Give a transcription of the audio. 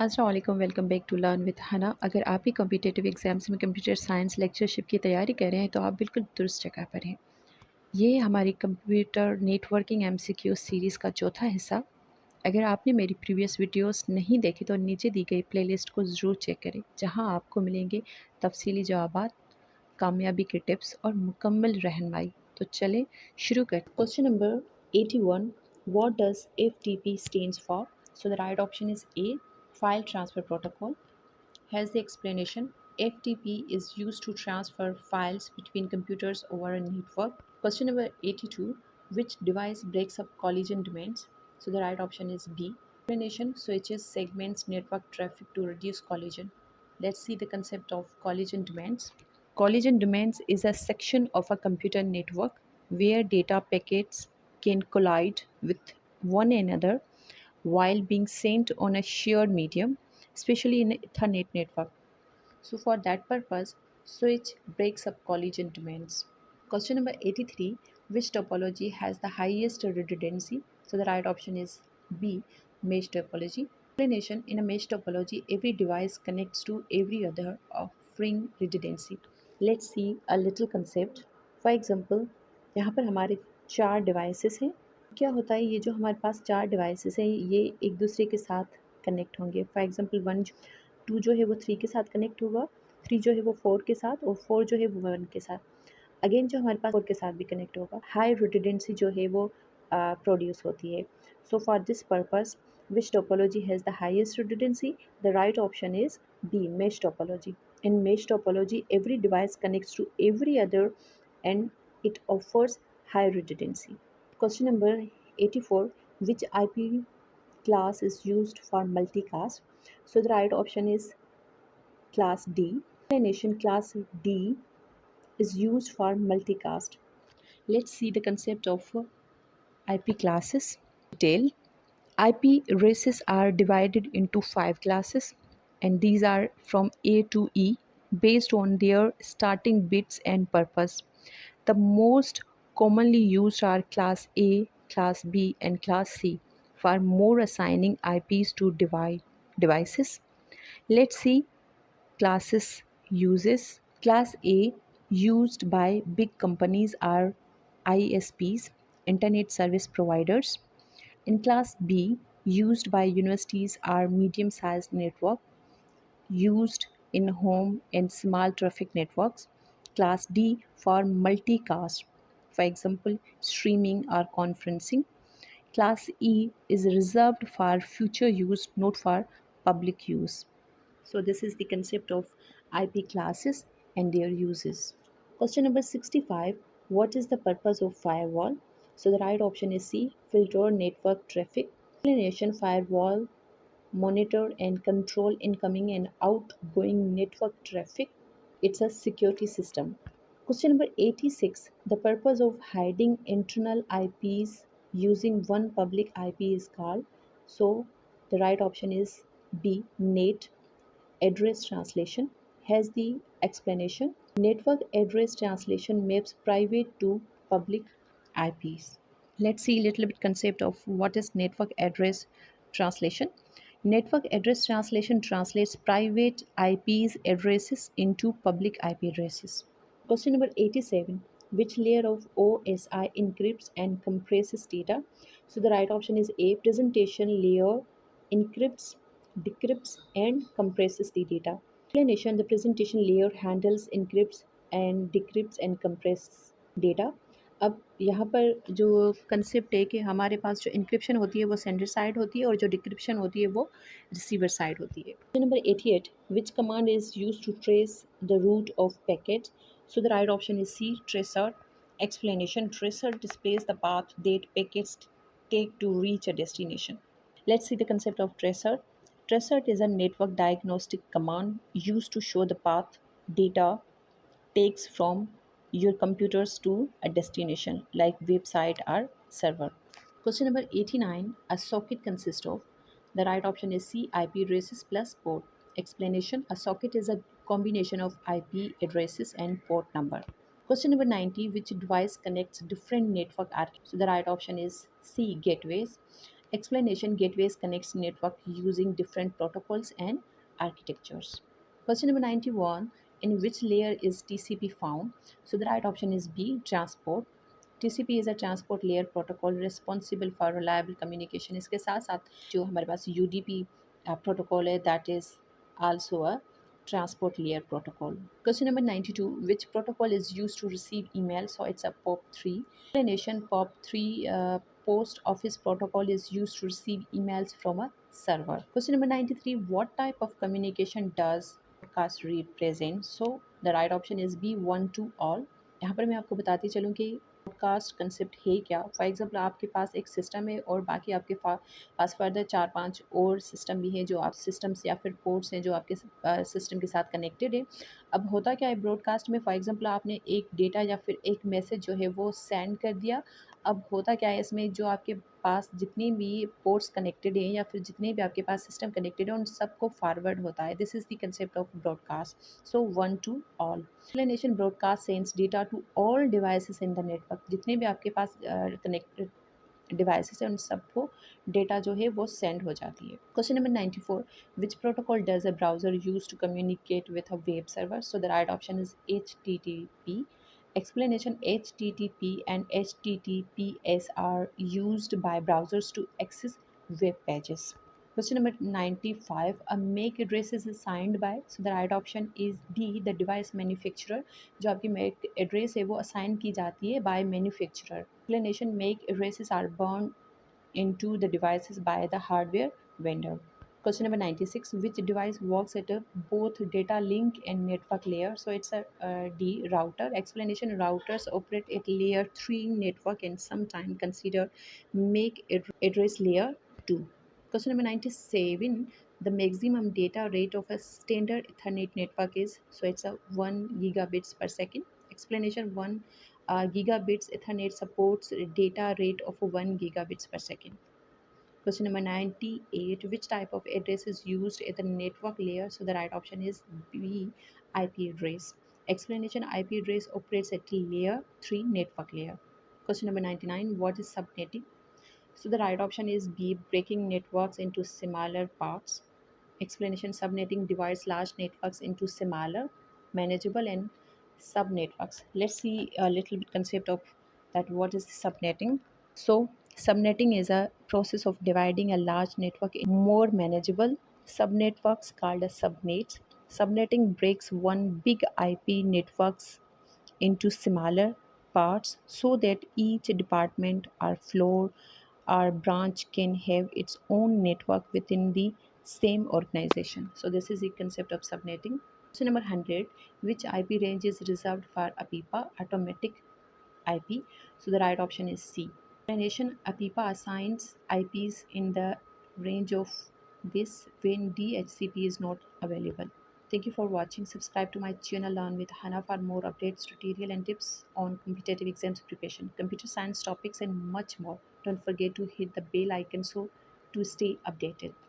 अस्सलाम वालेकुम, welcome back to learn with Hana. अगर आप भी कॉम्पिटिटिव एग्जाम्स में कंप्यूटर साइंस लेक्चरशिप की तैयारी कर रहे हैं तो आप बिल्कुल दुरुस्त जगह पर हैं। ये हमारी कंप्यूटर नेटवर्किंग एमसीक्यू सीरीज़ का चौथा हिस्सा। अगर आपने मेरी प्रीवियस वीडियोस नहीं देखी तो नीचे दी गई प्लेलिस्ट को ज़रूर चेक करें, जहां आपको मिलेंगे तफसीली जवाबात, कामयाबी के टिप्स और मुकम्मल रहनुमाई। तो चलें शुरू कर। Question number 81, what does FTP stands for? So the right option is A, file transfer protocol. Has the explanation: FTP is used to transfer files between computers over a network. Question number 82, which device breaks up collision domains? So the right option is B. Explanation: switches segments network traffic to reduce collision. Let's see the concept of collision domains. Collision domains is a section of a computer network where data packets can collide with one another while being sent on a shared medium, especially in Ethernet network. So for that purpose, switch breaks up collision domains. Question number 83, which topology has the highest redundancy? So the right option is B, mesh topology. Explanation: in a mesh topology, every device connects to every other, offering redundancy. Let's see a little concept. For example, यहाँ पर हमारे 4 devices हैं। क्या होता है, ये जो हमारे पास 4 डिवाइसेस हैं ये एक दूसरे के साथ कनेक्ट होंगे। फॉर एग्जांपल 1 2 जो है वो 3 के साथ कनेक्ट होगा, 3 जो है वो 4 के साथ और 4 जो है वो 1 के साथ। अगेन जो हमारे पास 4 के साथ भी कनेक्ट होगा। हाई रिडंडेंसी जो है वो प्रोड्यूस होती है। So for this purpose, which topology has the highest redundancy? The right option is B, mesh topology. In mesh topology, every device connects to every other and it offers high redundancy. Question number 84, which IP class is used for multicast? So the right option is class D. Explanation: class D is used for multicast. Let's see the concept of IP classes. Detail. IP races are divided into 5 classes, and these are from A to E based on their starting bits and purpose. The most commonly used are class A, class B, and class C for more assigning IPs to devices. Let's see classes uses. Class A used by big companies are ISPs, Internet Service Providers. In Class B, used by universities are medium-sized network used in home and small traffic networks. Class D for multicast, for example, streaming or conferencing. Class E is reserved for future use, not for public use. So this is the concept of IP classes and their uses. Question number 65, what is the purpose of firewall? So the right option is C, filter network traffic. Explanation: firewall monitor and control incoming and outgoing network traffic. It's a security system. Question number 86, the purpose of hiding internal IPs using one public IP is called. So the right option is B, NAT, address translation. Has the explanation: network address translation maps private to public IPs. Let's see a little bit concept of what is network address translation. Network address translation translates private IPs addresses into public IP addresses. Question number 87, which layer of OSI encrypts and compresses data? So the right option is A, presentation layer encrypts, decrypts and compresses the data. Explanation: the presentation layer handles encrypts and decrypts and compresses data. अब यहाँ पर जो concept है कि हमारे पास जो encryption होती है वो सेंडर साइड होती है और जो डिक्रिप्शन होती है वो रिसीवर साइड होती है. Number 88, which command is use to trace the route of packet? So the right option is C, tracer. Explanation: tracer displays the path that packets take to reach a destination. Let's see the concept of tracer. Tracer is a network diagnostic command used to show the path data takes from your computers to a destination like website or server. Question number 89, a socket consists of. The right option is C, IP addresses plus port. Explanation: a socket is a combination of IP addresses and port number. Question number 90, which device connects different network architectures? So the right option is C, gateways. Explanation: gateways connects network using different protocols and architectures. Question number 91: in which layer is TCP found? So the right option is B, transport. TCP is a transport layer protocol responsible for reliable communication. इसके साथ साथ जो हमारे पास UDP protocol है, that is also a transport layer protocol. Question number 92: which protocol is used to receive email? So it's a POP3. Explanation: POP3 post office protocol is used to receive emails from a server. Question number 93: what type of communication does broadcast represent? So the right option is B, one to all. यहाँ पर मैं आपको बताती चलूँ कि broadcast concept है क्या। For example आपके पास एक सिस्टम है और बाकी आपके पास फर्दर 4-5 और सिस्टम भी हैं जो आप सिस्टम्स या फिर पोर्ट्स हैं जो आपके सिस्टम के साथ कनेक्टेड है। अब होता क्या है ब्रॉडकास्ट में, फॉर एग्जांपल आपने एक डेटा या फिर एक मैसेज जो है वो सेंड कर दिया। अब होता क्या है इसमें, जो आपके पास जितनी भी पोर्ट्स कनेक्टेड हैं या फिर जितने भी आपके पास सिस्टम कनेक्टेड है उन सबको फॉरवर्ड होता है। This is the concept of broadcast. So one to all. Explanation: broadcast sends data to all devices in the network. जितने भी आपके पास कनेक्टेड डिवाइसेस है उन सबको डेटा जो है वो सेंड हो जाती है। Question number 94: which protocol does a browser use to communicate with a web server? So the right option is HTTP. Explanation: HTTP and HTTPS are used by browsers to access web pages. Question number 95: a MAC address is assigned by? So the right option is B, the device manufacturer. जो आपकी MAC address है वो assign की जाती है by manufacturer. Explanation: MAC addresses are bound into the devices by the hardware vendor. Question number 96: which device works at both data link and network layer? So it's a D, router. Explanation: routers operate at layer 3 network and sometimes consider make address layer 2. Question number 97: the maximum data rate of a standard Ethernet network is? So it's a 1 gigabits per second. Explanation: 1 gigabits Ethernet supports a data rate of 1 gigabits per second. Question number 98: which type of address is used at the network layer? So the right option is B, IP address. Explanation: IP address operates at layer 3 network layer. Question number 99: what is subnetting? So the right option is B, breaking networks into smaller parts. Explanation: subnetting divides large networks into smaller, manageable and subnetworks. Let's see a little bit concept of that. What is subnetting? So subnetting is a process of dividing a large network into more manageable subnetworks called as subnets. Subnetting breaks one big IP networks into smaller parts so that each department or floor or branch can have its own network within the same organization. So this is the concept of subnetting. Question number 100: which IP range is reserved for APIPA, automatic IP? So the right option is C. Explanation: APIPA assigns IPs in the range of this when DHCP is not available. Thank you for watching. Subscribe to my channel Learn with Hana for more updates, tutorial and tips on competitive exams preparation, computer science topics and much more. Don't forget to hit the bell icon so to stay updated.